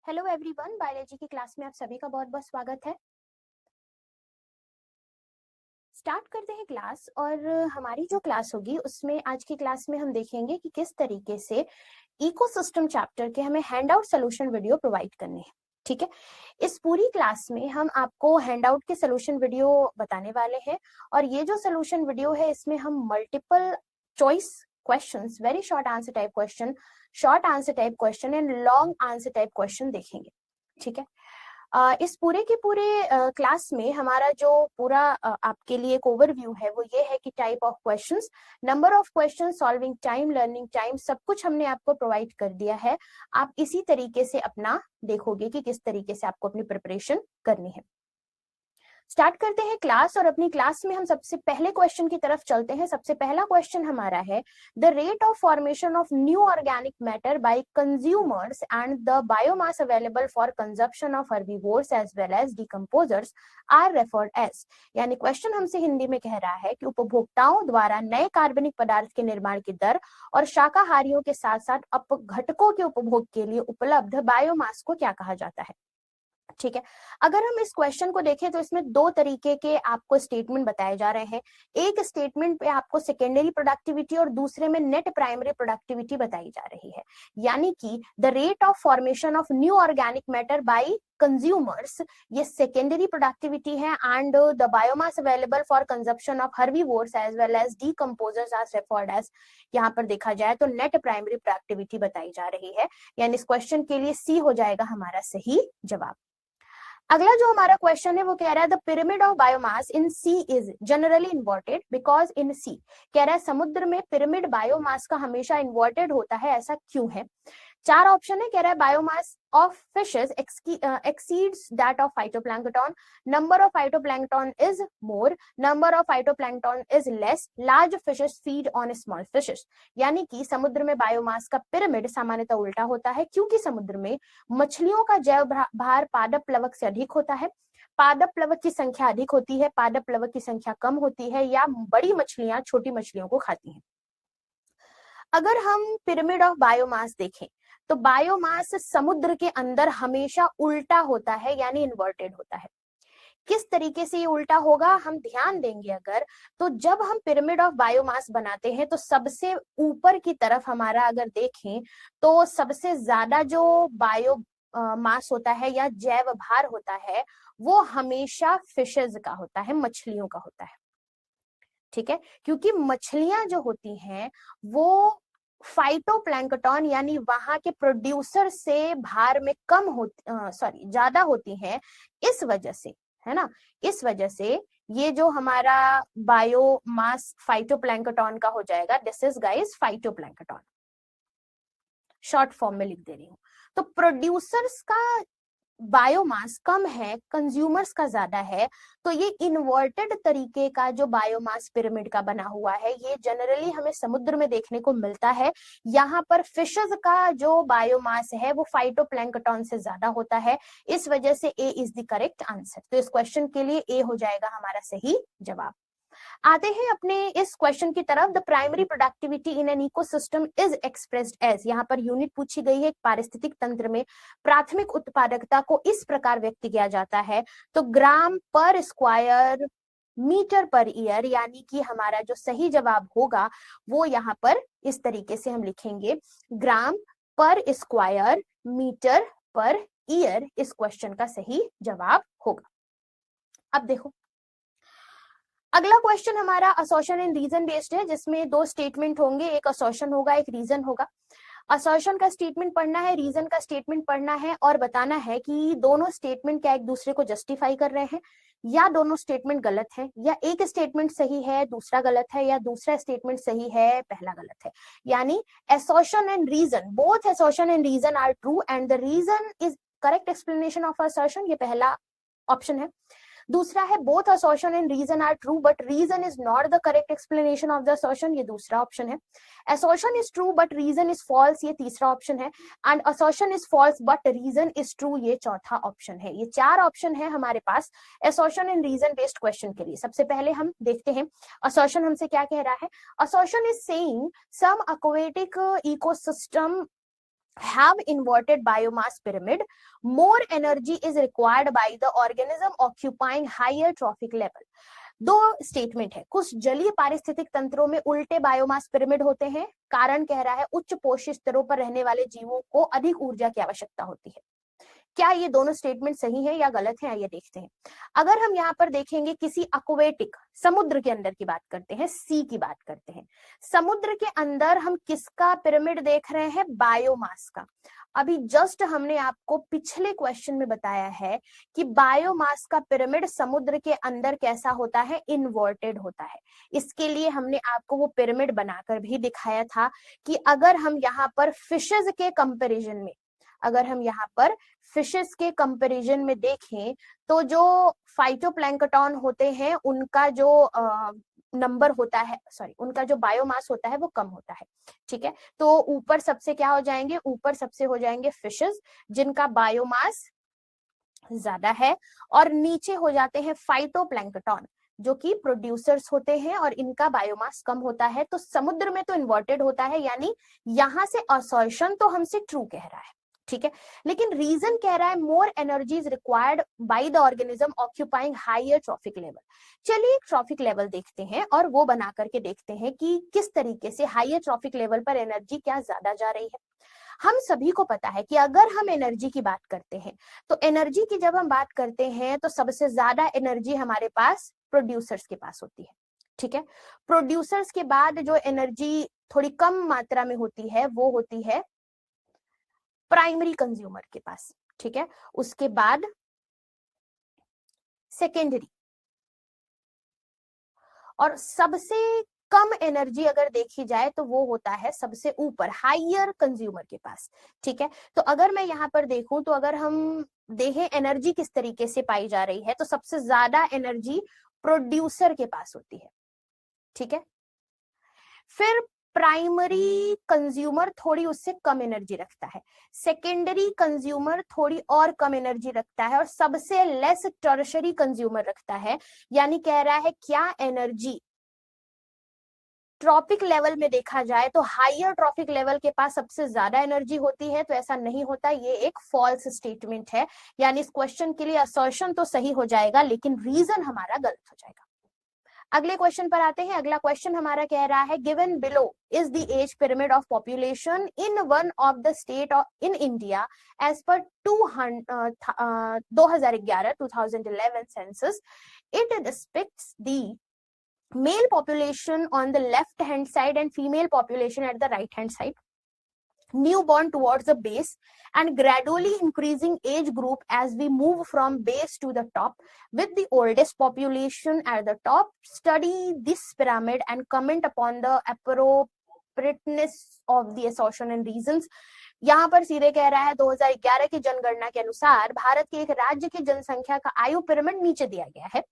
Hello everyone, biology की class में आप सभी का बहुत बहुत स्वागत है। स्टार्ट करते हैं क्लास। और हमारी जो क्लास होगी उसमें आज की क्लास में हम देखेंगे कि किस तरीके से इकोसिस्टम चैप्टर के हमें हैंडआउट सोल्यूशन वीडियो प्रोवाइड करने हैं। ठीक है, इस पूरी क्लास में हम आपको हैंडआउट के सोल्यूशन वीडियो बताने वाले हैं। और ये जो सोल्यूशन वीडियो है इसमें हम multiple choice questions, very short answer type question, short answer type question and long answer type question देखेंगे। ठीक है, इस पूरे के पूरे क्लास में हमारा जो पूरा आपके लिए एक ओवरव्यू है वो ये है कि type of questions, number of questions, solving time, learning time, सब कुछ हमने आपको प्रोवाइड कर दिया है। आप इसी तरीके से अपना देखोगे कि किस तरीके से आपको अपनी प्रिपरेशन करनी है। स्टार्ट करते हैं क्लास। और अपनी क्लास में हम सबसे पहले क्वेश्चन की तरफ चलते हैं। सबसे पहला क्वेश्चन हमारा है, the rate of formation of new organic matter by consumers and the biomass available for consumption of herbivores as well as decomposers are referred as. यानी क्वेश्चन हमसे हिंदी में कह रहा है कि उपभोक्ताओं द्वारा नए कार्बनिक पदार्थ के निर्माण की दर और शाकाहारियों के साथ साथ अपघटकों के उपभोग के लिए उपलब्ध बायोमास को क्या कहा जाता है। ठीक है, अगर हम इस क्वेश्चन को देखें तो इसमें दो तरीके के आपको स्टेटमेंट बताए जा रहे हैं। एक स्टेटमेंट पे आपको सेकेंडरी प्रोडक्टिविटी और दूसरे में नेट प्राइमरी प्रोडक्टिविटी बताई जा रही है। यानी कि the rate of formation of new organic matter by consumers, ये सेकेंडरी प्रोडक्टिविटी है, and the biomass available for consumption of herbivores as well as decomposers are referred as. यहाँ पर देखा जाए तो नेट प्राइमरी प्रोडक्टिविटी बताई जा रही है। यानी इस क्वेश्चन के लिए सी हो जाएगा हमारा सही जवाब। अगला जो हमारा क्वेश्चन है वो कह रहा है, the pyramid of biomass in sea is generally inverted because in sea. कह रहा है समुद्र में पिरामिड बायोमास का हमेशा इन्वर्टेड होता है, ऐसा क्यों है। चार ऑप्शन है। कह रहा है biomass of fishes exceeds that of phytoplankton, number of phytoplankton is more, number of phytoplankton is less, large fishes feed on small fishes. यानी कि समुद्र में बायोमास का पिरामिड सामान्यतः उल्टा होता है, क्योंकि समुद्र में मछलियों का जैव भार पादप प्लवक से अधिक होता है, पादप प्लवक की संख्या अधिक होती है, पादप प्लवक की संख्या कम होती है, या बड़ी मछलियां छोटी मछलियों को खाती हैं। अगर हम पिरामिड ऑफ बायोमास देखें तो बायोमास समुद्र के अंदर हमेशा उल्टा होता है, यानी इन्वर्टेड होता है। किस तरीके से ये उल्टा होगा हम ध्यान देंगे अगर, तो जब हम पिरामिड ऑफ बायोमास बनाते हैं तो सबसे ऊपर की तरफ हमारा अगर देखें तो सबसे ज्यादा जो बायो मास होता है या जैव भार होता है वो हमेशा फिशेज का होता है, मछलियों का होता है। ठीक है, क्योंकि मछलियां जो होती हैं वो फाइटोप्लैंक्टन यानी वहां के प्रोड्यूसर से भार में कम होती, सॉरी ज्यादा होती हैं। इस वजह से, है ना, इस वजह से ये जो हमारा बायोमास फाइटोप्लैंक्टन का हो जाएगा। This is guys phytoplankton, short form में लिख दे रही हूँ। तो प्रोड्यूसर्स का बायोमास कम है, कंज्यूमर्स का ज्यादा है, तो ये इन्वर्टेड तरीके का जो बायोमास पिरामिड का बना हुआ है ये जनरली हमें समुद्र में देखने को मिलता है। यहाँ पर फिशेस का जो बायोमास है वो फाइटोप्लैंक्टन से ज्यादा होता है। इस वजह से ए इज द करेक्ट आंसर। तो इस क्वेश्चन के लिए ए हो जाएगा हमारा सही जवाब। आते हैं अपने इस क्वेश्चन की तरफ। The primary productivity in an ecosystem is expressed as. यहाँ पर यूनिट पूछी गई है, पारिस्थितिक तंत्र में प्राथमिक उत्पादकता को इस प्रकार व्यक्त किया जाता है, तो ग्राम पर स्क्वायर मीटर पर ईयर। यानी कि हमारा जो सही जवाब होगा वो यहाँ पर इस तरीके से हम लिखेंगे, ग्राम पर स्क्वायर मीटर पर ईयर इस क्वेश्चन का सही जवाब होगा। अब देखो अगला क्वेश्चन हमारा असर्शन एंड रीजन बेस्ड है, जिसमें दो स्टेटमेंट होंगे, एक असर्शन होगा एक रीजन होगा। असर्शन का स्टेटमेंट पढ़ना है, रीजन का स्टेटमेंट पढ़ना है और बताना है कि दोनों स्टेटमेंट क्या एक दूसरे को जस्टिफाई कर रहे हैं, या दोनों स्टेटमेंट गलत है, या एक स्टेटमेंट सही है दूसरा गलत है, या दूसरा स्टेटमेंट सही है पहला गलत है। यानी assertion and reason, both assertion and reason are true and the reason is correct explanation of assertion, ये पहला ऑप्शन है। दूसरा है both assertion and reason are true but reason is not the correct explanation of the assertion, ये दूसरा option है। assertion is true but reason is false, ये तीसरा ऑप्शन है। and assertion is false but reason is true, ये चौथा option है। ये चार ऑप्शन है हमारे पास assertion and reason based question के लिए। सबसे पहले हम देखते हैं assertion हमसे क्या कह रहा है। assertion is saying some aquatic ecosystem have inverted biomass pyramid, more energy is required by the organism occupying higher trophic level. दो स्टेटमेंट है। कुछ जलीय पारिस्थितिक तंत्रों में उल्टे बायोमास पिरामिड होते हैं। कारण कह रहा है उच्च पोषित स्तरों पर रहने वाले जीवों को अधिक ऊर्जा की आवश्यकता होती है। क्या ये दोनों स्टेटमेंट सही है या गलत है, आइए देखते हैं। अगर हम यहाँ पर देखेंगे किसी एक्वेटिक समुद्र के अंदर की बात करते हैं, सी की बात करते हैं, समुद्र के अंदर हम किसका पिरामिड देख रहे हैं? बायोमास का। अभी जस्ट हमने आपको पिछले क्वेश्चन में बताया है कि बायोमास का पिरामिड समुद्र के अंदर कैसा होता है? इन्वर्टेड होता है। इसके लिए हमने आपको वो पिरामिड बनाकर भी दिखाया था कि अगर हम यहाँ पर फिशेज के कंपैरिजन में, अगर हम यहाँ पर फिशेस के कंपैरिजन में देखें तो जो फाइटोप्लैंक्टन होते हैं उनका जो नंबर होता है, सॉरी, उनका जो बायोमास होता है वो कम होता है। ठीक है, तो ऊपर सबसे क्या हो जाएंगे? ऊपर सबसे हो जाएंगे फिशेस जिनका बायोमास ज्यादा है, और नीचे हो जाते हैं फाइटोप्लैंक्टन जो कि प्रोड्यूसर्स होते हैं और इनका बायोमास कम होता है। तो समुद्र में तो इन्वर्टेड होता है, यानी यहां से असर्शन तो हमसे ट्रू कह रहा है। ठीक है, लेकिन रीजन कह रहा है more energy is required by the organism occupying higher trophic level. चलिए एक ट्रॉफिक लेवल देखते हैं और वो बना करके देखते हैं कि किस तरीके से हायर ट्रॉफिक लेवल पर एनर्जी क्या ज्यादा जा रही है। हम सभी को पता है कि अगर हम एनर्जी की बात करते हैं तो एनर्जी की जब हम बात करते हैं तो सबसे ज्यादा एनर्जी हमारे पास प्रोड्यूसर्स के पास होती है। ठीक है, प्रोड्यूसर्स के बाद जो एनर्जी थोड़ी कम मात्रा में होती है वो होती है प्राइमरी कंज्यूमर के पास। ठीक है, उसके बाद सेकेंडरी, और सबसे कम एनर्जी अगर देखी जाए तो वो होता है सबसे ऊपर हायर कंज्यूमर के पास। ठीक है, तो अगर मैं यहाँ पर देखूं तो अगर हम देखें एनर्जी किस तरीके से पाई जा रही है तो सबसे ज्यादा एनर्जी प्रोड्यूसर के पास होती है। ठीक है, फिर प्राइमरी कंज्यूमर थोड़ी उससे कम एनर्जी रखता है, सेकेंडरी कंज्यूमर थोड़ी और कम एनर्जी रखता है, और सबसे लेस टर्शरी कंज्यूमर रखता है। यानी कह रहा है क्या एनर्जी ट्रॉपिक लेवल में देखा जाए तो हायर ट्रॉपिक लेवल के पास सबसे ज्यादा एनर्जी होती है? तो ऐसा नहीं होता, ये एक फॉल्स स्टेटमेंट है। यानी इस क्वेश्चन के लिए असर्शन तो सही हो जाएगा लेकिन रीजन हमारा गलत हो जाएगा। अगले क्वेश्चन पर आते हैं। अगला क्वेश्चन हमारा कह रहा है given below is the age pyramid of population in one of the state in India as per 2011 census. It depicts the male population on the left hand side and female population at the right hand side, newborn towards the base and gradually increasing age group as we move from base to the top with the oldest population at the top. Study this pyramid and comment upon the appropriateness of the assertion and reasons. यहाँ पर सीधे कह रहा है 2011 की जनगणना के अनुसार भारत के एक राज्य की जनसंख्या का आयु पिरामिड नीचे दिया गया है।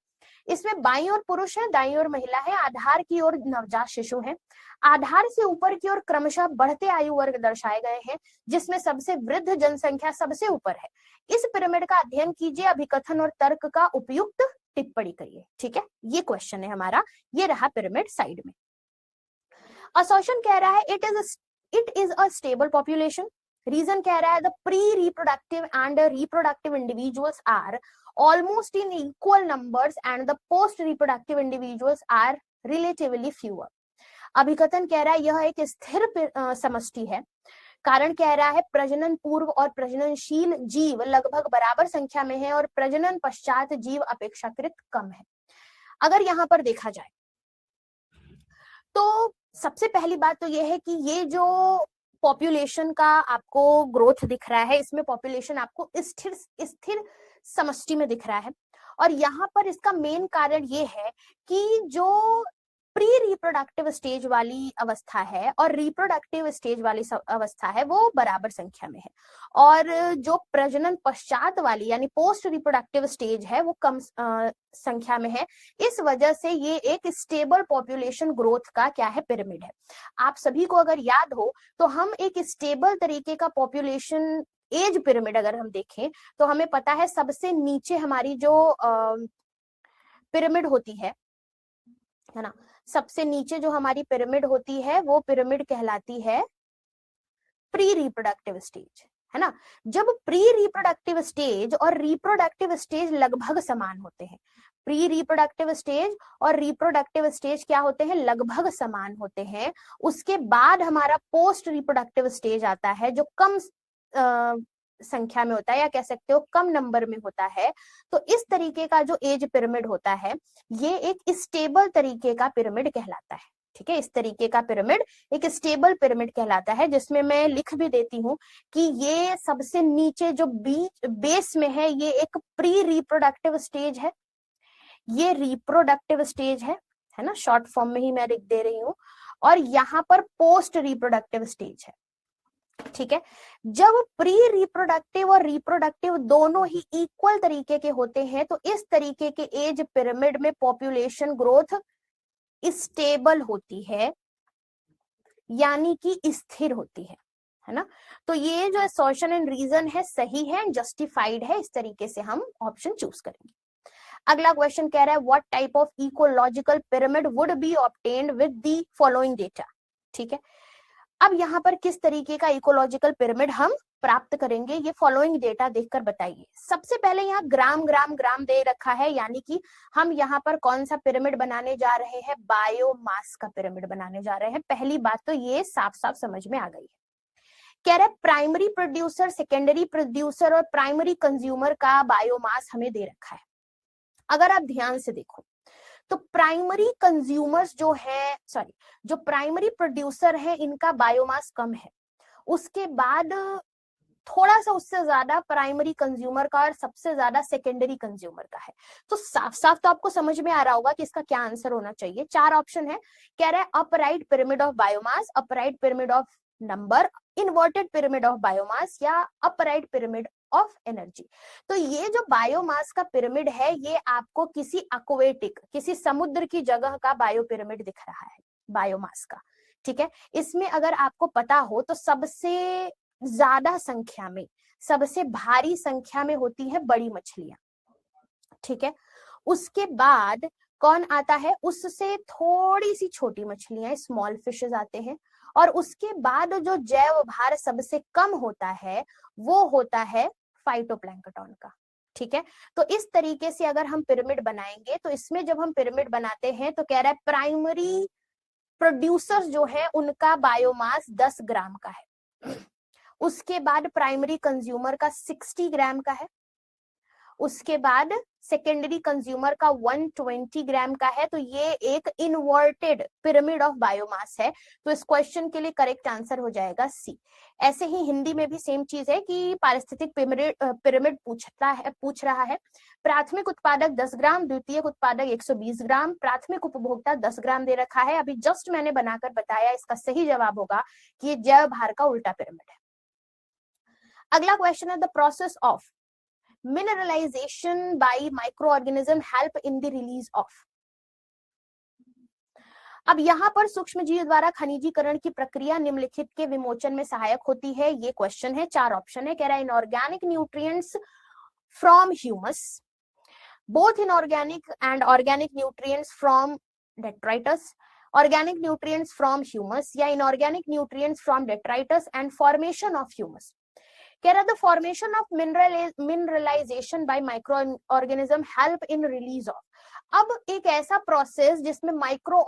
इसमें बाईं ओर पुरुष है, दाईं ओर महिला है, आधार की ओर नवजात शिशु है, आधार से ऊपर की ओर क्रमशः बढ़ते आयु वर्ग दर्शाए गए हैं जिसमें सबसे वृद्ध जनसंख्या सबसे ऊपर है। इस पिरामिड का अध्ययन कीजिए, अभिकथन और तर्क का उपयुक्त टिप्पणी करिए। ठीक है, ये क्वेश्चन है हमारा, ये रहा पिरामिड साइड में। असर्शन कह रहा है it is a stable population. Reason कह रहा है the pre reproductive and reproductive individuals are almost in equal numbers and the post reproductive individuals are relatively fewer. अभिकथन कह रहा है यह एक स्थिर समष्टि है। कारण कह रहा है प्रजनन पूर्व और प्रजननशील जीव लगभग बराबर संख्या में है और प्रजनन पश्चात जीव अपेक्षाकृत कम है। अगर यहाँ पर देखा जाए तो सबसे पहली बात तो यह है कि ये जो पॉपुलेशन का आपको ग्रोथ दिख रहा है इसमें पॉपुलेशन आपको स्थिर समष्टि में दिख रहा है, और यहाँ पर इसका मेन कारण ये है कि जो प्री रिप्रोडक्टिव स्टेज वाली अवस्था है और रिप्रोडक्टिव स्टेज वाली अवस्था है वो बराबर संख्या में है, और जो प्रजनन पश्चात वाली यानी पोस्ट रिप्रोडक्टिव स्टेज है वो कम संख्या में है। इस वजह से ये एक स्टेबल पॉपुलेशन ग्रोथ का क्या है, पिरामिड है। आप सभी को अगर याद हो तो हम एक स्टेबल तरीके का पॉपुलेशन एज पिरामिड अगर हम देखें तो हमें पता है सबसे नीचे हमारी जो पिरामिड होती है ना, सबसे नीचे जो हमारी पिरामिड होती है वो पिरामिड कहलाती है प्री रिप्रोडक्टिव स्टेज, है ना। जब प्री रिप्रोडक्टिव स्टेज और रिप्रोडक्टिव स्टेज लगभग समान होते हैं, प्री रिप्रोडक्टिव स्टेज और रिप्रोडक्टिव स्टेज क्या होते हैं, लगभग समान होते हैं, उसके बाद हमारा पोस्ट रिप्रोडक्टिव स्टेज आता है जो कम संख्या में होता है, या कह सकते हो कम नंबर में होता है। तो इस तरीके का जो एज पिरामिड होता है ये एक स्टेबल तरीके का पिरामिड कहलाता है। ठीक है, इस तरीके का पिरामिड एक स्टेबल पिरामिड कहलाता है, जिसमें मैं लिख भी देती हूँ कि ये सबसे नीचे जो बीच बेस में है ये एक प्री रिप्रोडक्टिव स्टेज है, ये रिप्रोडक्टिव स्टेज है ना, शॉर्ट फॉर्म में ही मैं लिख दे रही हूँ, और यहाँ पर पोस्ट रिप्रोडक्टिव स्टेज है। ठीक है, जब प्री रिप्रोडक्टिव और रिप्रोडक्टिव दोनों ही इक्वल तरीके के होते हैं तो इस तरीके के एज पिरामिड में पॉपुलेशन ग्रोथ स्टेबल होती है, यानी कि स्थिर होती है ना। तो ये जो असर्शन एंड रीजन है सही है, जस्टिफाइड है, इस तरीके से हम ऑप्शन चूज करेंगे। अगला क्वेश्चन कह रहा है what type of ecological pyramid would be obtained with the following data. ठीक है, अब यहाँ पर किस तरीके का इकोलॉजिकल पिरामिड हम प्राप्त करेंगे, ये फॉलोइंग डेटा देखकर बताइए। सबसे पहले यहाँ ग्राम ग्राम ग्राम दे रखा है, यानी कि हम यहाँ पर कौन सा पिरामिड बनाने जा रहे हैं, बायोमास का पिरामिड बनाने जा रहे हैं। पहली बात तो ये साफ साफ समझ में आ गई है। कह रहे प्राइमरी प्रोड्यूसर, सेकेंडरी प्रोड्यूसर और प्राइमरी कंज्यूमर का बायोमास हमें दे रखा है। अगर आप ध्यान से देखो तो प्राइमरी कंज्यूमर्स जो है, जो प्राइमरी प्रोड्यूसर है इनका बायोमास कम है, उसके बाद थोड़ा सा उससे ज्यादा प्राइमरी कंज्यूमर का और सबसे ज्यादा सेकेंडरी कंज्यूमर का है। तो साफ साफ तो आपको समझ में आ रहा होगा कि इसका क्या आंसर होना चाहिए। 4 ऑप्शन है, कह रहा है upright pyramid of biomass, upright pyramid of number, inverted pyramid of biomass या अपराइट पिरामिड ऑफ एनर्जी। तो ये जो बायोमास का पिरामिड है ये आपको किसी एक्वेटिक, किसी समुद्र की जगह का बायो पिरामिड दिख रहा है, बायोमास का। ठीक है, इसमें अगर आपको पता हो तो सबसे ज्यादा संख्या में, सबसे भारी संख्या में होती है बड़ी मछलियां। ठीक है, उसके बाद कौन आता है, उससे थोड़ी सी छोटी मछलियां, स्मॉल फिशेस आते हैं, और उसके बाद जो जैव भार सबसे कम होता है वो होता है फाइटोप्लैंक्टन का। ठीक है, तो इस तरीके से अगर हम पिरामिड बनाएंगे तो इसमें जब हम पिरामिड बनाते हैं तो कह रहा है प्राइमरी प्रोड्यूसर्स जो है उनका बायोमास 10 ग्राम का है, उसके बाद प्राइमरी कंज्यूमर का 60 ग्राम का है, उसके बाद सेकेंडरी कंज्यूमर का 120 ग्राम का है। तो ये एक इन्वर्टेड पिरामिड ऑफ बायोमास है। तो इस क्वेश्चन के लिए करेक्ट आंसर हो जाएगा सी। ऐसे ही हिंदी में भी सेम चीज है कि पारिस्थितिक पिरामिड पूछ रहा है। प्राथमिक उत्पादक 10 ग्राम, द्वितीयक उत्पादक 120 ग्राम, प्राथमिक उपभोक्ता 10 ग्राम दे रखा है। अभी जस्ट मैंने बनाकर बताया, इसका सही जवाब होगा कि ये जैव भार का उल्टा पिरामिड है। अगला क्वेश्चन है the process of mineralization by microorganism help in the release of। अब यहाँ पर सूक्ष्मजीव द्वारा खनिजीकरण की प्रक्रिया निम्नलिखित के विमोचन में सहायक होती है। ये क्वेश्चन है, 4 ऑप्शन है। कह रहा है inorganic nutrients from humus, both inorganic and organic nutrients from detritus, organic nutrients from humus या inorganic nutrients from detritus and formation of humus. कह रहा the formation of mineralisation by micro organism help in release of. अब एक ऐसा process जिसमें micro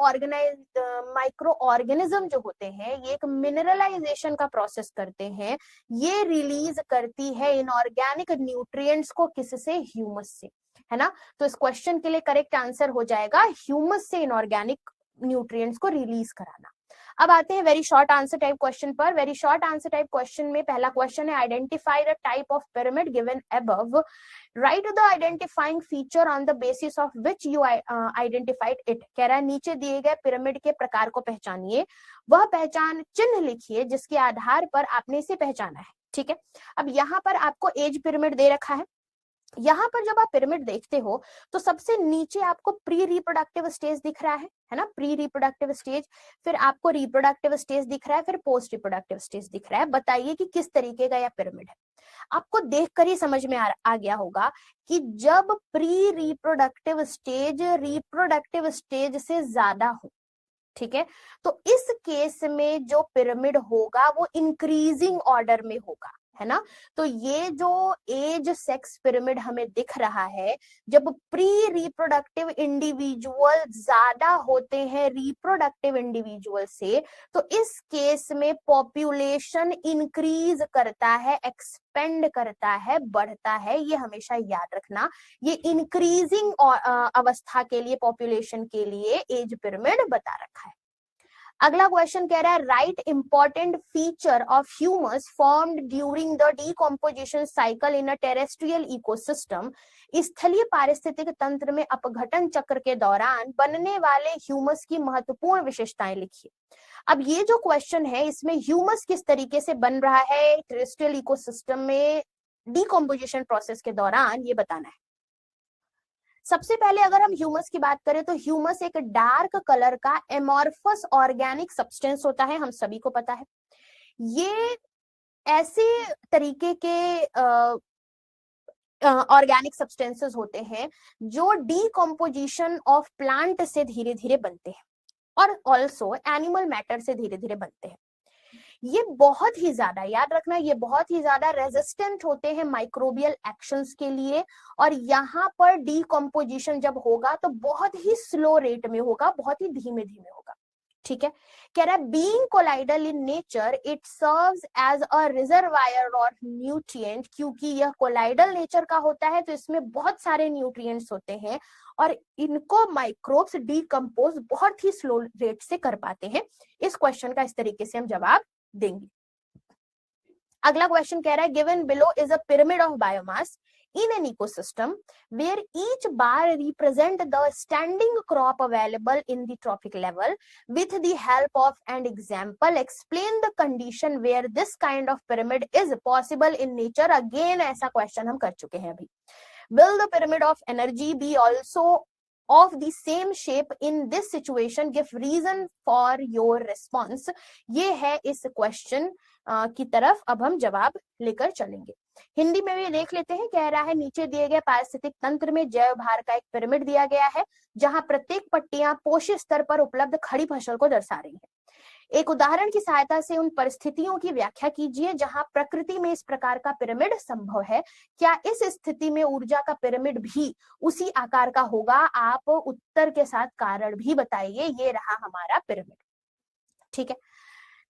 organism जो होते हैं ये एक मिनरलाइजेशन का प्रोसेस करते हैं, ये रिलीज करती है इनऑर्गेनिक न्यूट्रिएंट्स को, किससे, ह्यूमस से, है ना। तो इस क्वेश्चन के लिए करेक्ट आंसर हो जाएगा ह्यूमस से इनऑर्गेनिक न्यूट्रिएंट्स को रिलीज कराना। अब आते हैं very short answer type question पर। Very short answer type question में पहला क्वेश्चन है identify the type of pyramid given above, write the identifying feature on the basis of which you identified it. कह रहा है नीचे दिए गए पिरामिड के प्रकार को पहचानिए, वह पहचान चिन्ह लिखिए जिसके आधार पर आपने इसे पहचाना है। ठीक है, अब यहाँ पर आपको एज पिरामिड दे रखा है। यहाँ पर जब आप पिरामिड देखते हो तो सबसे नीचे आपको प्री रिप्रोडक्टिव स्टेज दिख रहा है ना, प्री रिप्रोडक्टिव स्टेज, फिर आपको रिप्रोडक्टिव स्टेज दिख रहा है, फिर पोस्ट रिप्रोडक्टिव स्टेज दिख रहा है। बताइए कि किस तरीके का यह पिरामिड है। आपको देखकर ही समझ में आ गया होगा कि जब pre reproductive stage reproductive stage से ज्यादा हो, ठीक है, तो इस केस में जो पिरामिड होगा वो इंक्रीजिंग ऑर्डर में होगा, है ना। तो ये जो एज सेक्स पिरामिड हमें दिख रहा है, जब प्री रिप्रोडक्टिव इंडिविजुअल ज्यादा होते हैं रिप्रोडक्टिव इंडिविजुअल से, तो इस केस में पॉपुलेशन इंक्रीज करता है, एक्सपेंड करता है, बढ़ता है। ये हमेशा याद रखना, ये इंक्रीजिंग अवस्था के लिए, पॉपुलेशन के लिए एज पिरामिड बता रखा है। अगला क्वेश्चन कह रहा है right important feature of humus formed during the decomposition cycle in a terrestrial ecosystem. स्थलीय पारिस्थितिक तंत्र में अपघटन चक्र के दौरान बनने वाले ह्यूमस की महत्वपूर्ण विशेषताएं लिखिए। अब ये जो क्वेश्चन है, इसमें ह्यूमस किस तरीके से बन रहा है टेरेस्ट्रियल इकोसिस्टम में डीकम्पोजिशन प्रोसेस के दौरान, ये बताना है। सबसे पहले अगर हम ह्यूमस की बात करें तो ह्यूमस एक डार्क कलर का एमॉर्फस ऑर्गेनिक सब्सटेंस होता है, हम सभी को पता है। ये ऐसे तरीके के ऑर्गेनिक सब्सटेंसेस होते हैं जो डीकम्पोजिशन ऑफ प्लांट से धीरे धीरे बनते हैं और ऑल्सो एनिमल मैटर से धीरे धीरे बनते हैं। ये बहुत ही ज्यादा, याद रखना, ये बहुत ही ज्यादा रेजिस्टेंट होते हैं माइक्रोबियल एक्शंस के लिए, और यहाँ पर डीकम्पोजिशन जब होगा तो बहुत ही स्लो रेट में होगा, बहुत ही धीमे धीमे होगा। ठीक है, कह रहा है being colloidal in nature it serves as a reservoir और न्यूट्रिएंट। क्योंकि यह कोलाइडल नेचर का होता है तो इसमें बहुत सारे न्यूट्रिएंट्स होते हैं और इनको माइक्रोब्स डीकम्पोज बहुत ही स्लो रेट से कर पाते हैं। इस क्वेश्चन का इस तरीके से हम जवाब देंगे। अगला क्वेश्चन कह रहा है given below is a pyramid of biomass in an ecosystem where each bar represent the standing crop available in the trophic level. With the help of an example, explain the condition where this kind of pyramid is possible in nature. Again ऐसा question हम कर चुके हैं अभी। Will the pyramid of energy be also of the same shape in this situation? Give reason for your response. ये है इस question की तरफ अब हम जवाब लेकर चलेंगे। हिंदी में भी देख लेते हैं। कह रहा है नीचे दिए गए पारिस्थितिक तंत्र में जैव भार का एक पिरामिड दिया गया है जहां प्रत्येक पट्टियां पोषी स्तर पर उपलब्ध खड़ी फसल को दर्शा रही है। एक उदाहरण की सहायता से उन परिस्थितियों की व्याख्या कीजिए जहां प्रकृति में इस प्रकार का पिरामिड संभव है। क्या इस स्थिति में ऊर्जा का पिरामिड भी उसी आकार का होगा? आप उत्तर के साथ कारण भी बताइए। ये रहा हमारा पिरामिड। ठीक है,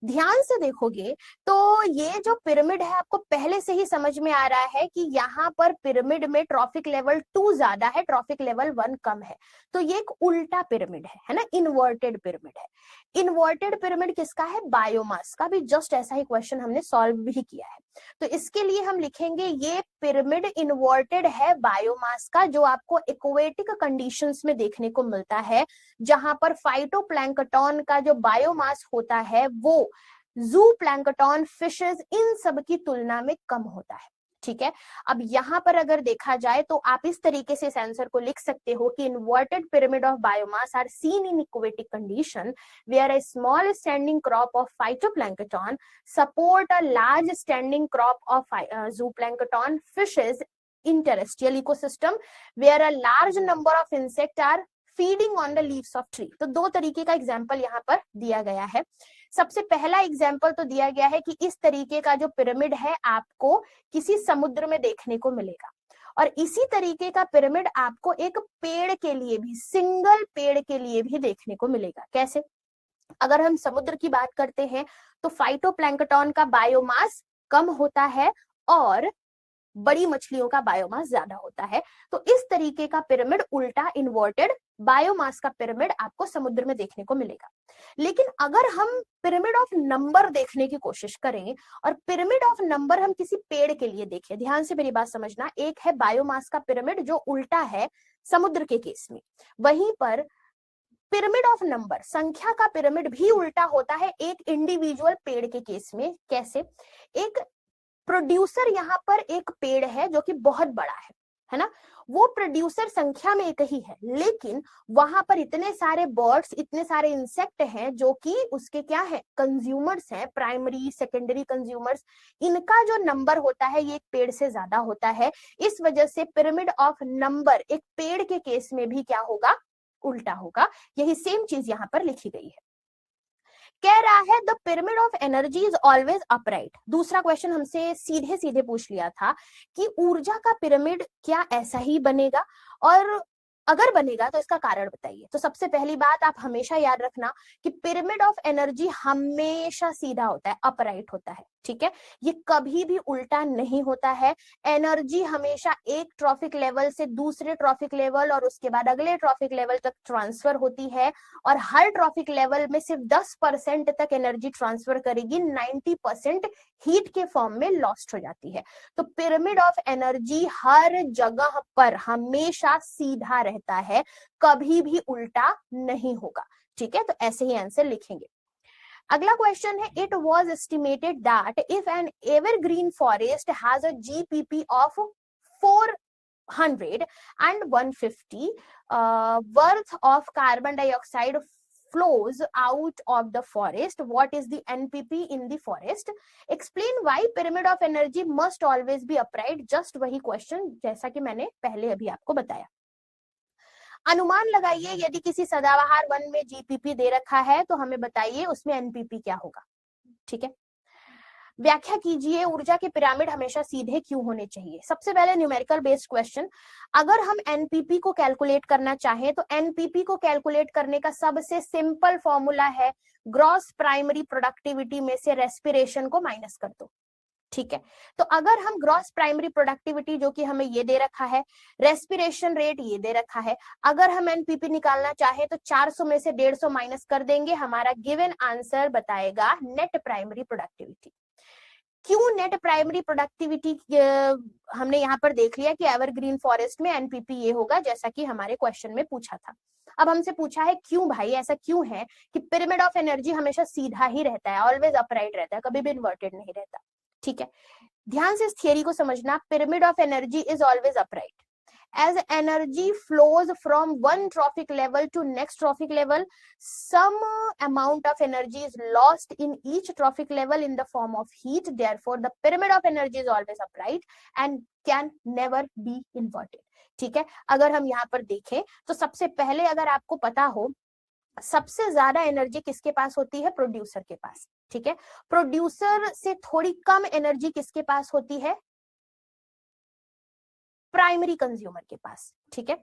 ध्यान से देखोगे तो ये जो पिरामिड है आपको पहले से ही समझ में आ रहा है कि यहाँ पर पिरामिड में ट्रॉफिक लेवल 2 ज्यादा है, ट्रॉफिक लेवल 1 कम है। तो ये एक उल्टा पिरामिड है ना, इन्वर्टेड पिरामिड है। इन्वर्टेड पिरामिड किसका है? बायोमास का। भी जस्ट ऐसा ही क्वेश्चन हमने सॉल्व भी किया है। तो इसके लिए हम लिखेंगे ये पिरामिड इन्वर्टेड है बायोमास का, जो आपको एक्वेटिक कंडीशंस में देखने को मिलता है, जहां पर फाइटोप्लैंक्टन का जो बायोमास होता है वो जू प्लैंक्टन, फिशेस, इन सब की तुलना में कम होता है। ठीक है, अब यहाँ पर अगर देखा जाए तो आप इस तरीके से इस आंसर को लिख सकते हो कि inverted pyramid of biomass are seen in aquatic condition where a small standing crop of phytoplankton support a large standing crop of zooplankton fishes in terrestrial ecosystem where a large number of insects are feeding on the leaves of tree. तो दो तरीके का example यहाँ पर दिया गया है। सबसे पहला एग्जाम्पल तो दिया गया है कि इस तरीके का जो पिरामिड है आपको किसी समुद्र में देखने को मिलेगा, और इसी तरीके का पिरामिड आपको एक पेड़ के लिए भी, सिंगल पेड़ के लिए भी देखने को मिलेगा। कैसे? अगर हम समुद्र की बात करते हैं तो फाइटोप्लैंक्टन का बायोमास कम होता है और बड़ी मछलियों का बायोमास ज्यादा होता है। तो इस तरीके का पिरामिड, उल्टा इन्वर्टेड बायोमास का पिरामिड आपको समुद्र में देखने को मिलेगा। लेकिन अगर हम पिरामिड ऑफ नंबर देखने की कोशिश करें और पिरामिड ऑफ नंबर हम किसी पेड़ के लिए देखें, ध्यान से मेरी बात समझना, एक है बायोमास का पिरामिड जो उल्टा है समुद्र के केस में, वहीं पर पिरामिड ऑफ नंबर, संख्या का पिरामिड भी उल्टा होता है एक इंडिविजुअल पेड़ के केस में। कैसे? एक प्रोड्यूसर यहाँ पर एक पेड़ है जो कि बहुत बड़ा है ना, वो प्रोड्यूसर संख्या में एक ही है, लेकिन वहां पर इतने सारे बर्ड्स, इतने सारे इंसेक्ट हैं जो कि उसके क्या है, कंज्यूमर्स हैं, प्राइमरी सेकेंडरी कंज्यूमर्स। इनका जो नंबर होता है ये एक पेड़ से ज्यादा होता है। इस वजह से पिरामिड ऑफ नंबर एक पेड़ के केस में भी क्या होगा? उल्टा होगा। यही सेम चीज यहाँ पर लिखी गई है। कह रहा है the pyramid of energy is always upright. दूसरा क्वेश्चन हमसे सीधे सीधे पूछ लिया था कि ऊर्जा का पिरामिड क्या ऐसा ही बनेगा, और अगर बनेगा तो इसका कारण बताइए। तो सबसे पहली बात आप हमेशा याद रखना कि पिरामिड ऑफ एनर्जी हमेशा सीधा होता है, अपराइट होता है, ठीक है। ये कभी भी उल्टा नहीं होता है। एनर्जी हमेशा एक ट्रॉफिक लेवल से दूसरे ट्रॉफिक लेवल और उसके बाद अगले ट्रॉफिक लेवल तक ट्रांसफर होती है, और हर ट्रॉफिक लेवल में सिर्फ 10% तक एनर्जी ट्रांसफर करेगी, 90% हीट के फॉर्म में लॉस्ट हो जाती है। तो पिरामिड ऑफ एनर्जी हर जगह पर हमेशा सीधा रहता है, कभी भी उल्टा नहीं होगा, ठीक है। तो ऐसे ही आंसर लिखेंगे। अगला क्वेश्चन है, it was estimated that if N evergreen forest has a GPP of 400 and 150 worth of carbon dioxide flows out of the forest, what is the NPP in the forest? Explain why pyramid of energy must always be upright. just वही question जैसा कि मैंने पहले अभी आपको बताया। अनुमान लगाइए, यदि किसी सदाबहार वन में जीपीपी दे रखा है तो हमें बताइए उसमें एनपीपी क्या होगा, ठीक है। व्याख्या कीजिए, ऊर्जा के पिरामिड हमेशा सीधे क्यों होने चाहिए। सबसे पहले न्यूमेरिकल बेस्ड क्वेश्चन, अगर हम एनपीपी को कैलकुलेट करना चाहें तो एनपीपी को कैलकुलेट करने का सबसे सिंपल फॉर्मूला है ग्रॉस प्राइमरी प्रोडक्टिविटी में से रेस्पिरेशन को माइनस कर दो, ठीक है। तो अगर हम ग्रॉस प्राइमरी प्रोडक्टिविटी, जो कि हमें ये दे रखा है, रेस्पिरेशन रेट ये दे रखा है, अगर हम एनपीपी निकालना चाहे तो 400 में से 150 माइनस कर देंगे, हमारा गिवन आंसर बताएगा नेट प्राइमरी प्रोडक्टिविटी। क्यों नेट प्राइमरी प्रोडक्टिविटी हमने यहाँ पर देख लिया कि एवरग्रीन फॉरेस्ट में एनपीपी ये होगा, जैसा कि हमारे क्वेश्चन में पूछा था। अब हमसे पूछा है क्यों भाई, ऐसा क्यों है कि पिरामिड ऑफ एनर्जी हमेशा सीधा ही रहता है, ऑलवेज अपराइट रहता है, कभी भी इन्वर्टेड नहीं रहता, ठीक है। ध्यान से इस थियरी को समझना, pyramid of energy is always upright. As energy flows from one trophic level to next trophic level, some amount of energy is lost in each trophic level in the form of heat. Therefore, the pyramid of energy is always upright and can never be inverted. ठीक है। अगर हम यहाँ पर देखें तो सबसे पहले अगर आपको पता हो, सबसे ज्यादा एनर्जी किसके पास होती है, प्रोड्यूसर के पास, ठीक है। प्रोड्यूसर से थोड़ी कम एनर्जी किसके पास होती है, प्राइमरी कंज्यूमर के पास, ठीक है।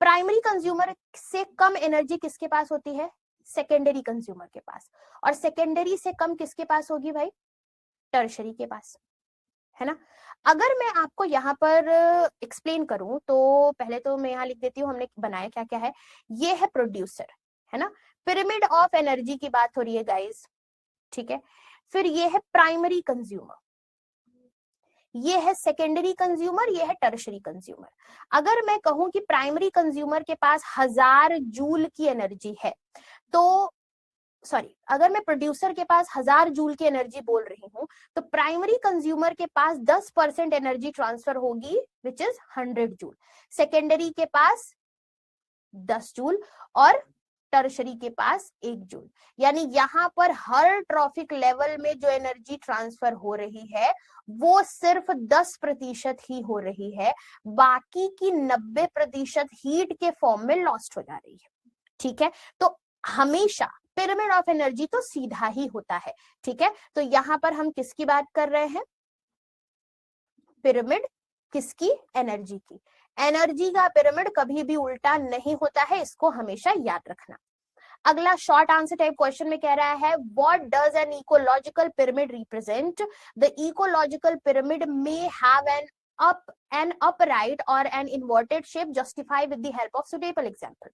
प्राइमरी कंज्यूमर से कम एनर्जी किसके पास होती है, सेकेंडरी कंज्यूमर के पास, और सेकेंडरी से कम किसके पास होगी भाई, टर्शरी के पास, है ना। अगर मैं आपको यहाँ पर एक्सप्लेन करूं तो पहले तो मैं यहाँ लिख देती हूँ हमने बनाया क्या क्या है। ये है प्रोड्यूसर, है ना, पिरामिड ऑफ एनर्जी की बात हो रही है गाइस, ठीक है। फिर ये है प्राइमरी कंज्यूमर, ये है सेकेंडरी कंज्यूमर, ये है टर्शरी कंज्यूमर। अगर मैं कहूं कि प्राइमरी कंज्यूमर के पास 1000 जूल की एनर्जी है, तो सॉरी, अगर मैं प्रोड्यूसर के पास 1000 जूल की एनर्जी बोल रही हूं, तो प्राइमरी कंज्यूमर के पास 10% एनर्जी ट्रांसफर होगी, विच इज 100 जूल, सेकेंडरी के पास 10 जूल और टर्शरी के पास 1 जूल। यानी यहाँ पर हर ट्रॉफिक लेवल में जो एनर्जी ट्रांसफर हो रही है वो सिर्फ 10% ही हो रही है, बाकी की 90% हीट के फॉर्म में लॉस्ट हो जा रही है, ठीक है। तो हमेशा पिरामिड ऑफ एनर्जी तो सीधा ही होता है, ठीक है। तो यहाँ पर हम किसकी बात कर रहे हैं, पिरामिड किसकी, एनर्जी की। एनर्जी का पिरामिड कभी भी उल्टा नहीं होता है, इसको हमेशा याद रखना। अगला शॉर्ट आंसर टाइप क्वेश्चन में कह रहा है, what does an ecological pyramid represent. The ecological pyramid may have an upright or an inverted shape, justify with the help of suitable example।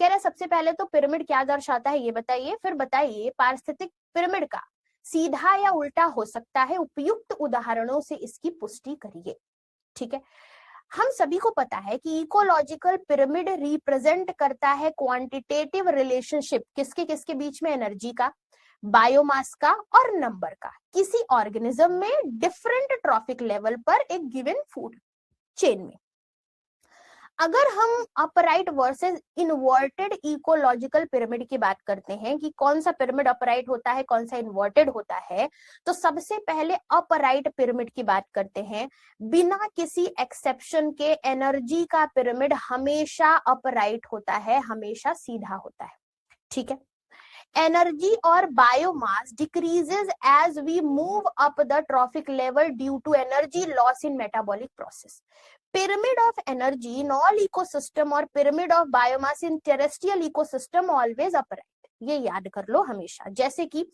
कह रहा है सबसे पहले तो पिरामिड क्या दर्शाता है ये बताइए, फिर बताइए पारिस्थितिक पिरामिड का सीधा या उल्टा हो सकता है, उपयुक्त उदाहरणों से इसकी पुष्टि करिए, ठीक है। हम सभी को पता है कि इकोलॉजिकल पिरामिड रिप्रेजेंट करता है क्वांटिटेटिव रिलेशनशिप किसके किसके बीच में, एनर्जी का, बायोमास का और नंबर का, किसी ऑर्गेनिज्म में डिफरेंट ट्रॉफिक लेवल पर एक गिवन फूड चेन में। अगर हम upright versus inverted ecological pyramid की बात करते हैं कि कौन सा पिरामिड अपराइट होता है कौन सा इन्वर्टेड होता है, तो सबसे पहले अपराइट पिरामिड की बात करते हैं। बिना किसी एक्सेप्शन के एनर्जी का पिरामिड हमेशा अपराइट होता है, हमेशा सीधा होता है, ठीक है। एनर्जी और biomass decreases as we move up the trophic level due to energy loss in metabolic process. pyramid of energy in all ecosystem और pyramid of biomass in terrestrial ecosystem always upright. ये याद कर लो हमेशा. जैसे कि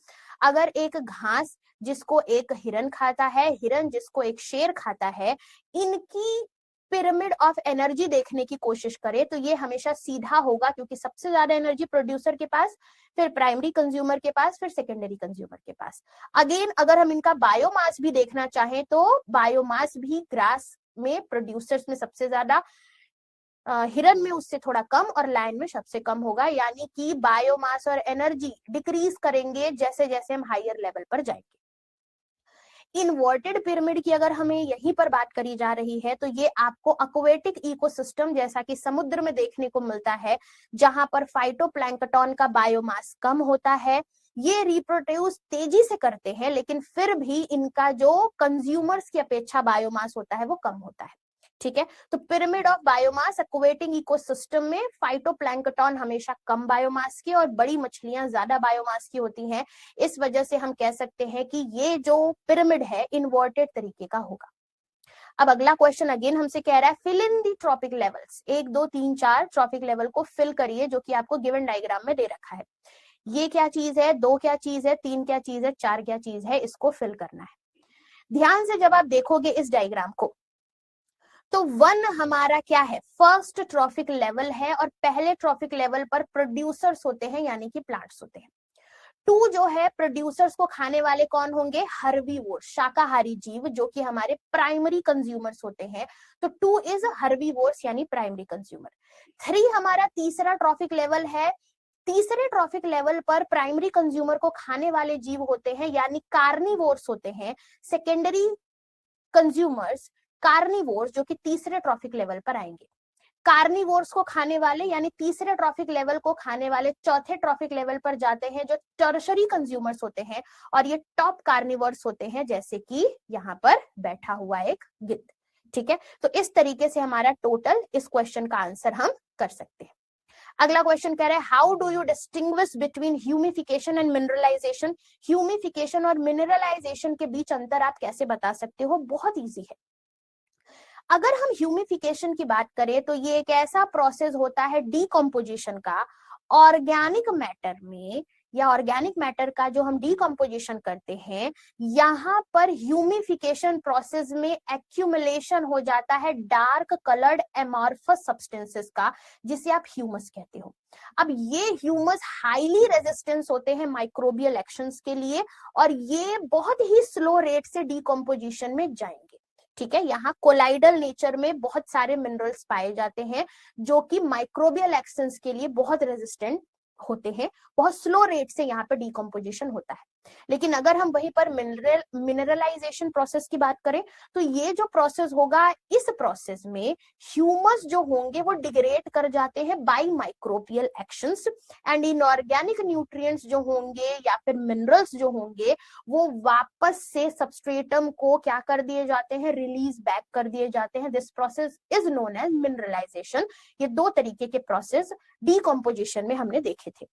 अगर एक घास जिसको एक हिरन खाता है, हिरन जिसको एक शेर खाता है, इनकी पिरामिड ऑफ एनर्जी देखने की कोशिश करें तो ये हमेशा सीधा होगा, क्योंकि सबसे ज्यादा एनर्जी प्रोड्यूसर के पास, फिर प्राइमरी कंज्यूमर के पास, फिर सेकेंडरी कंज्यूमर के पास. अगेन अगर हम इनका बायोमास भी देखना चाहें तो बायोमास भी ग्रास में प्रोड्यूसर्स में सबसे ज्यादा, हिरन में उससे थोड़ा कम और लायन में सबसे कम होगा. यानी कि बायोमास और एनर्जी डिक्रीज करेंगे जैसे जैसे हम हायर लेवल पर जाएंगे. इन्वर्टेड पिरामिड की अगर हमें यहीं पर बात करी जा रही है तो ये आपको एक्वेटिक इकोसिस्टम जैसा कि समुद्र में देखने को मिलता है, जहां पर फाइटोप्लैंक्टन का बायोमास कम होता है. ये रिप्रोड्यूस तेजी से करते हैं, लेकिन फिर भी इनका जो कंज्यूमर्स की अपेक्षा बायोमास होता है वो कम होता है. ठीक है, तो pyramid of biomass aquatic ecosystem में फाइटोप्लैंक्टन हमेशा कम बायोमास की और बड़ी मछलियां ज्यादा बायोमास की होती हैं. इस वजह से हम कह सकते हैं कि ये जो पिरामिड है इन्वर्टेड तरीके का होगा. अब अगला क्वेश्चन अगेन हमसे कह रहा है fill in the trophic levels. 1 2 3 4 trophic level को फिल करिए, जो कि आपको गिवन डायग्राम में दे रखा है. ये क्या चीज है, 2 क्या चीज है, 3 क्या चीज है, 4 क्या चीज है, इसको फिल करना है. ध्यान से जब आप देखोगे इस डायग्राम को तो 1 हमारा क्या है, फर्स्ट ट्रॉफिक लेवल है और पहले ट्रॉफिक लेवल पर प्रोड्यूसर्स होते हैं यानी कि प्लांट्स होते हैं. 2 जो है प्रोड्यूसर्स को खाने वाले कौन होंगे, हर्बीवोर शाकाहारी जीव, जो कि हमारे प्राइमरी कंज्यूमर्स होते हैं. तो 2 इज हर्बीवोर्स यानी प्राइमरी कंज्यूमर. 3 हमारा तीसरा ट्रॉफिक लेवल है. तीसरे ट्रॉफिक लेवल पर प्राइमरी कंज्यूमर को खाने वाले जीव होते हैं यानी कार्निवोर्स होते हैं. सेकेंडरी कंज्यूमर्स कार्निवोर्स जो कि तीसरे ट्रॉफिक लेवल पर आएंगे. कार्निवोर्स को खाने वाले यानी तीसरे ट्रॉफिक लेवल को खाने वाले चौथे ट्रॉफिक लेवल पर जाते हैं जो टर्शरी कंज्यूमर्स होते हैं, और ये टॉप कार्निवोर्स होते हैं, जैसे कि यहाँ पर बैठा हुआ एक गिद्ध. ठीक है, तो इस तरीके से हमारा टोटल इस क्वेश्चन का आंसर हम कर सकते हैं. अगला क्वेश्चन कह रहा है how do you distinguish between humification and mineralisation. Humification और मिनरलाइजेशन के बीच अंतर आप कैसे बता सकते हो, बहुत इजी है. अगर हम ह्यूमिफिकेशन की बात करें तो ये एक ऐसा प्रोसेस होता है डीकम्पोजिशन का ऑर्गेनिक मैटर में, या ऑर्गेनिक मैटर का जो हम डीकम्पोजिशन करते हैं, यहाँ पर ह्यूमिफिकेशन प्रोसेस में एक्यूमुलेशन हो जाता है डार्क कलर्ड एमॉर्फस सब्सटेंसेस का, जिसे आप ह्यूमस कहते हो. अब ये ह्यूमस हाईली रेजिस्टेंस होते हैं माइक्रोबियल एक्शंस के लिए, और ये बहुत ही स्लो रेट से डीकम्पोजिशन में जाएंगे. ठीक है, यहाँ कोलाइडल नेचर में बहुत सारे मिनरल्स पाए जाते हैं जो कि माइक्रोबियल एक्शंस के लिए बहुत रेजिस्टेंट होते हैं. बहुत स्लो रेट से यहाँ पर डीकम्पोजिशन होता है. लेकिन अगर हम वहीं पर मिनरलाइजेशन प्रोसेस की बात करें तो ये जो प्रोसेस होगा, इस प्रोसेस में ह्यूमस जो होंगे वो डिग्रेड कर जाते हैं by microbial actions, and inorganic nutrients जो होंगे या फिर मिनरल्स जो होंगे वो वापस से सबस्ट्रेटम को क्या कर दिए जाते हैं, रिलीज बैक कर दिए जाते हैं. This process is known as mineralisation. ये 2 तरीके के प्रोसेस डीकम्पोजिशन में हमने देखे थे.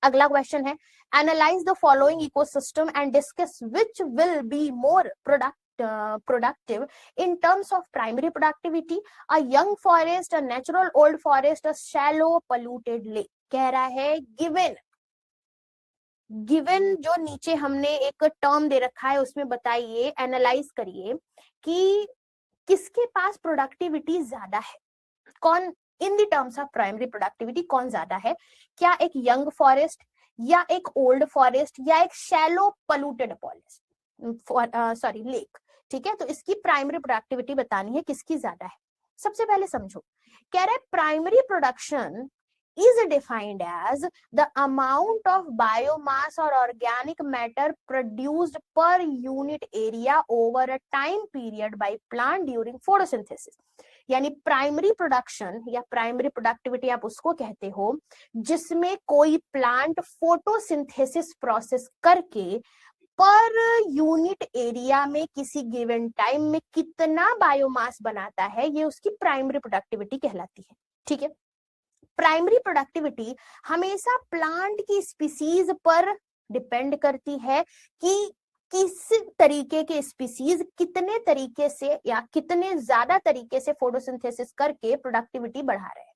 अगला क्वेश्चन है analyse the following ecosystem and discuss which will be more productive in terms of primary productivity, a young forest, a natural old forest, a shallow polluted lake. कह रहा है गिवन जो नीचे हमने एक टर्म दे रखा है उसमें बताइए, एनालाइज करिए कि किसके पास प्रोडक्टिविटी ज्यादा है, कौन in the terms of primary productivity कौन ज्यादा है. क्या एक यंग फॉरेस्ट, या एक ओल्ड फॉरेस्ट, या एक शैलो पोल्यूटेड फॉरेस्ट, लेक. ठीक है, तो इसकी प्राइमरी प्रोडक्टिविटी बतानी है किसकी ज्यादा है. सबसे पहले समझो, कह रहा है primary production is defined as the amount of biomass or organic matter produced per unit area over a time period by plant during photosynthesis. यानी प्राइमरी प्रोडक्शन या प्राइमरी प्रोडक्टिविटी आप उसको कहते हो जिसमें कोई प्लांट फोटोसिंथेसिस प्रोसेस करके per unit area में किसी गिवन टाइम में कितना बायोमास बनाता है, ये उसकी प्राइमरी प्रोडक्टिविटी कहलाती है. ठीक है, प्राइमरी प्रोडक्टिविटी हमेशा प्लांट की स्पीसीज पर डिपेंड करती है कि किस तरीके के स्पीसीज कितने तरीके से या कितने ज्यादा तरीके से फोटोसिंथेसिस करके प्रोडक्टिविटी बढ़ा रहे हैं।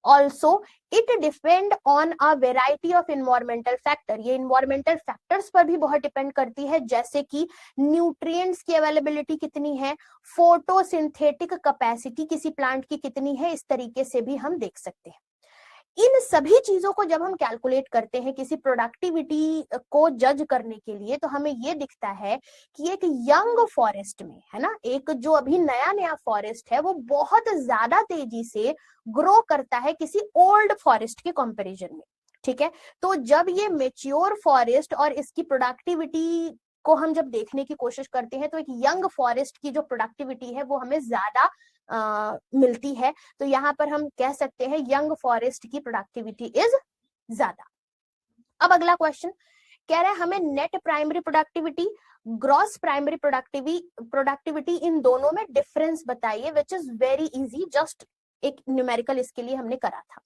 Also it depend on a variety of environmental factor, ये इन्वायरमेंटल फैक्टर्स पर भी बहुत डिपेंड करती है, जैसे कि न्यूट्रिएंट्स की अवेलेबिलिटी कितनी है, फोटोसिंथेटिक कैपेसिटी किसी प्लांट की कितनी है, इस तरीके से भी हम देख सकते हैं। इन सभी चीजों को जब हम कैलकुलेट करते हैं किसी प्रोडक्टिविटी को जज करने के लिए, तो हमें ये दिखता है कि एक यंग फॉरेस्ट में, है ना, एक जो अभी नया नया फॉरेस्ट है वो बहुत ज्यादा तेजी से ग्रो करता है किसी ओल्ड फॉरेस्ट के कंपैरिजन में। ठीक है, तो जब ये मेच्योर फॉरेस्ट और इसकी प्रोडक्टिविटी को हम जब देखने की कोशिश करते हैं, तो एक यंग फॉरेस्ट की जो प्रोडक्टिविटी है वो हमें ज्यादा मिलती है। तो यहाँ पर हम कह सकते हैं यंग फॉरेस्ट की प्रोडक्टिविटी इज ज्यादा। अब अगला क्वेश्चन कह रहा है हमें net primary productivity, gross primary productivity इन दोनों में डिफरेंस बताइए, which is very easy, just एक न्यूमेरिकल इसके लिए हमने करा था।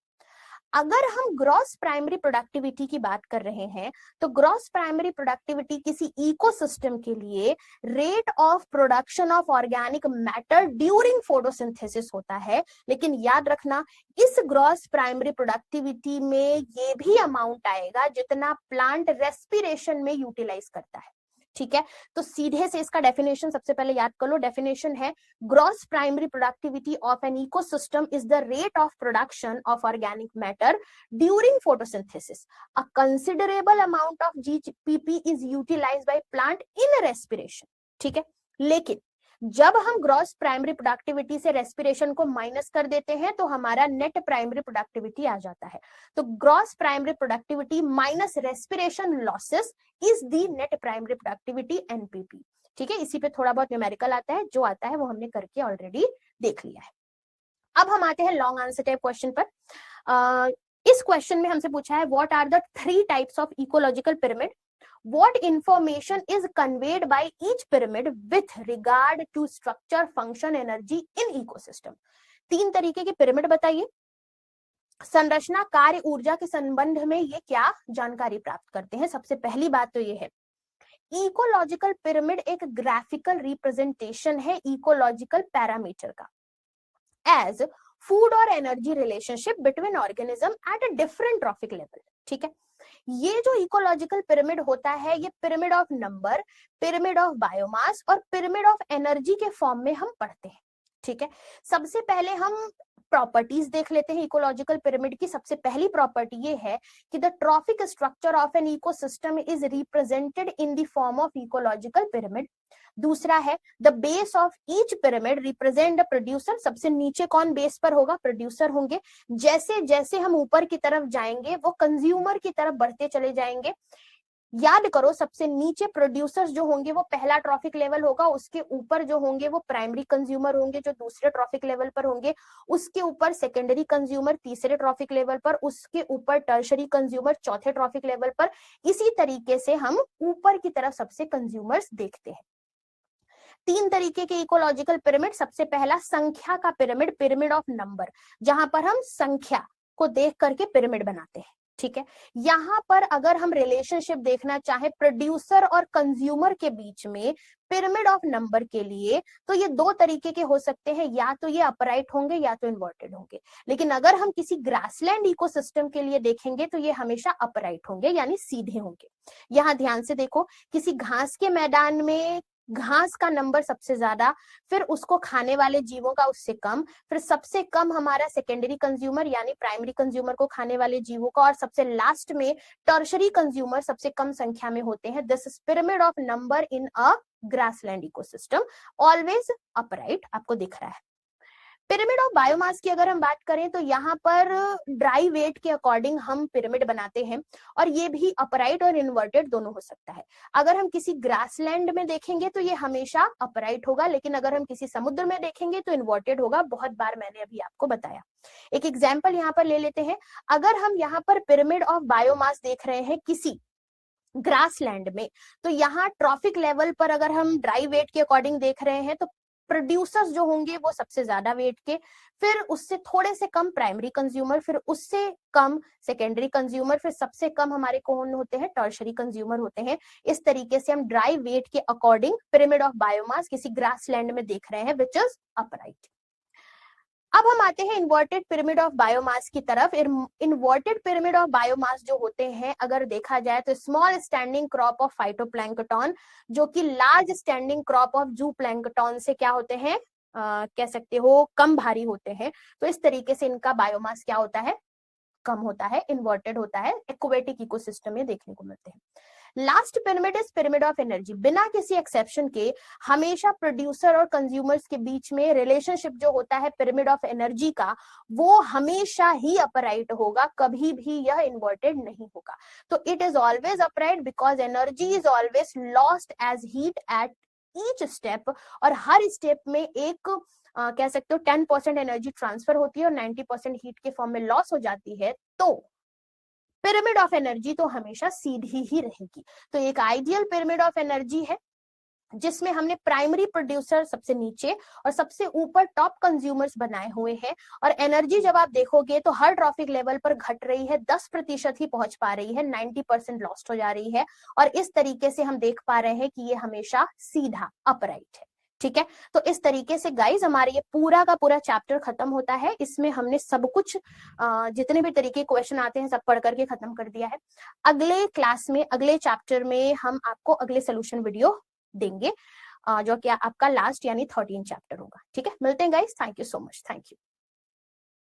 अगर हम ग्रॉस प्राइमरी प्रोडक्टिविटी की बात कर रहे हैं, तो ग्रॉस प्राइमरी प्रोडक्टिविटी किसी इकोसिस्टम के लिए rate of production of organic matter during photosynthesis होता है। लेकिन याद रखना, इस ग्रॉस प्राइमरी प्रोडक्टिविटी में ये भी अमाउंट आएगा जितना प्लांट रेस्पिरेशन में यूटिलाइज करता है। ठीक है, तो सीधे से इसका डेफिनेशन सबसे पहले याद कर लो। डेफिनेशन है gross primary productivity of an ecosystem is the rate of production of organic matter during photosynthesis. A considerable amount of GPP is utilised by plant in respiration. ठीक है, लेकिन जब हम ग्रॉस प्राइमरी प्रोडक्टिविटी से respiration को minus कर देते हैं तो हमारा नेट प्राइमरी प्रोडक्टिविटी आ जाता है। तो gross primary productivity minus respiration losses is the net primary productivity NPP. ठीक है, इसी पे थोड़ा बहुत न्यूमेरिकल आता है, जो आता है वो हमने करके ऑलरेडी देख लिया है। अब हम आते हैं लॉन्ग आंसर टाइप क्वेश्चन पर। इस क्वेश्चन में हमसे पूछा है what are the 3 types of ecological pyramid, what information is conveyed by each pyramid with regard to structure, function, energy in ecosystem। 3 तरीके के पिरामिड बताइए, संरचना, कार्य, ऊर्जा के संबंध में ये क्या जानकारी प्राप्त करते हैं। सबसे पहली बात तो ये है, इकोलॉजिकल पिरामिड एक ग्राफिकल रिप्रेजेंटेशन है इकोलॉजिकल पैरामीटर का, एज फूड और energy relationship between organism at a different trophic level. ठीक है, ये जो इकोलॉजिकल पिरामिड होता है, ये pyramid of number, pyramid of biomass और पिरामिड ऑफ एनर्जी के फॉर्म में हम पढ़ते हैं। ठीक है, सबसे पहले हम प्रॉपर्टीज देख लेते हैं इकोलॉजिकल पिरामिड की। सबसे पहली प्रॉपर्टी ये है कि the trophic structure of an ecosystem is represented in the form of ecological pyramid. दूसरा है the base of each pyramid represent the producer. सबसे नीचे कौन बेस पर होगा, प्रोड्यूसर होंगे। जैसे जैसे हम ऊपर की तरफ जाएंगे वो कंज्यूमर की तरफ बढ़ते चले जाएंगे। याद करो, सबसे नीचे प्रोड्यूसर्स जो होंगे वो पहला ट्रॉफिक लेवल होगा, उसके ऊपर जो होंगे वो प्राइमरी कंज्यूमर होंगे जो दूसरे ट्रॉफिक लेवल पर होंगे, उसके ऊपर सेकेंडरी कंज्यूमर तीसरे ट्रॉफिक लेवल पर, उसके ऊपर टर्शरी कंज्यूमर चौथे ट्रॉफिक लेवल पर। इसी तरीके से हम ऊपर की तरफ सबसे कंज्यूमर्स देखते हैं। 3 तरीके के इकोलॉजिकल पिरामिड। सबसे पहला संख्या का पिरामिड, पिरामिड ऑफ नंबर, जहां पर हम संख्या को देख करके पिरामिड बनाते हैं। ठीक है, यहाँ पर अगर हम रिलेशनशिप देखना चाहे प्रोड्यूसर और कंज्यूमर के बीच में पिरामिड ऑफ नंबर के लिए, तो ये 2 तरीके के हो सकते हैं, या तो ये अपराइट होंगे या तो इन्वर्टेड होंगे। लेकिन अगर हम किसी ग्रासलैंड इकोसिस्टम के लिए देखेंगे तो ये हमेशा अपराइट होंगे, यानी सीधे होंगे। यहाँ ध्यान से देखो, किसी घास के मैदान में घास का नंबर सबसे ज्यादा, फिर उसको खाने वाले जीवों का उससे कम, फिर सबसे कम हमारा सेकेंडरी कंज्यूमर यानी प्राइमरी कंज्यूमर को खाने वाले जीवों का, और सबसे लास्ट में टर्शरी कंज्यूमर सबसे कम संख्या में होते हैं। This is pyramid of number in a grassland ecosystem, always upright आपको दिख रहा है। पिरामिड ऑफ बायोमास की अगर हम बात करें तो यहाँ पर ड्राई वेट के अकॉर्डिंग हम पिरामिड बनाते हैं, और ये भी अपराइट और इन्वर्टेड दोनों हो सकता है। अगर हम किसी ग्रासलैंड में देखेंगे तो ये हमेशा अपराइट होगा, लेकिन अगर हम किसी समुद्र में देखेंगे तो इन्वर्टेड होगा। बहुत बार मैंने अभी आपको बताया। एक एग्जाम्पल यहाँ पर ले लेते हैं। अगर हम यहाँ पर पिरामिड ऑफ बायोमास देख रहे हैं किसी ग्रासलैंड में, तो यहाँ ट्रॉफिक लेवल पर अगर हम ड्राई वेट के अकॉर्डिंग देख रहे हैं तो प्रोड्यूसर्स जो होंगे वो सबसे ज्यादा वेट के, फिर उससे थोड़े से कम प्राइमरी कंज्यूमर, फिर उससे कम सेकेंडरी कंज्यूमर, फिर सबसे कम हमारे कौन होते हैं, टर्शरी कंज्यूमर होते हैं। इस तरीके से हम ड्राई वेट के अकॉर्डिंग पिरामिड ऑफ बायोमास किसी ग्रासलैंड में देख रहे हैं, विच इज अपराइट। अब हम आते हैं इन्वर्टेड पिरामिड ऑफ बायोमास की तरफ। इन्वर्टेड पिरामिड ऑफ बायोमास जो होते हैं, अगर देखा जाए तो small standing crop of phytoplankton जो कि लार्ज स्टैंडिंग क्रॉप ऑफ जूप्लैंक्टन से क्या होते हैं, कह सकते हो कम भारी होते हैं। तो इस तरीके से इनका बायोमास क्या होता है, कम होता है, इन्वर्टेड होता है, एक्वेटिक इकोसिस्टम में देखने को मिलते हैं। Last pyramid is pyramid of energy. बिना किसी एक्सेप्शन के हमेशा प्रोड्यूसर और कंज्यूमर्स के बीच में रिलेशनशिप जो होता है पिरामिड ऑफ एनर्जी का, वो हमेशा ही अपराइट होगा, कभी भी यह इन्वर्टेड नहीं होगा। तो it is always upright because energy is always lost as heat at each step, और हर स्टेप में एक कह सकते हो 10% एनर्जी ट्रांसफर होती है और 90% हीट के फॉर्म में लॉस हो जाती है। तो पिरामिड ऑफ एनर्जी तो हमेशा सीधी ही रहेगी। तो एक आइडियल पिरामिड ऑफ एनर्जी है जिसमें हमने प्राइमरी प्रोड्यूसर सबसे नीचे और सबसे ऊपर टॉप कंज्यूमर्स बनाए हुए हैं, और एनर्जी जब आप देखोगे तो हर ट्रॉफिक लेवल पर घट रही है, 10% ही पहुंच पा रही है, 90% लॉस्ट हो जा रही है। और इस तरीके से हम देख पा रहे हैं कि ये हमेशा सीधा अपराइट है। ठीक है, तो इस तरीके से गाइज हमारे ये पूरा का पूरा चैप्टर खत्म होता है। इसमें हमने सब कुछ जितने भी तरीके क्वेश्चन आते हैं सब पढ़ करके खत्म कर दिया है। अगले क्लास में, अगले चैप्टर में हम आपको अगले सोल्यूशन वीडियो देंगे जो कि आपका लास्ट यानी 13 चैप्टर होगा। ठीक है, मिलते हैं guys, thank you so much, thank you.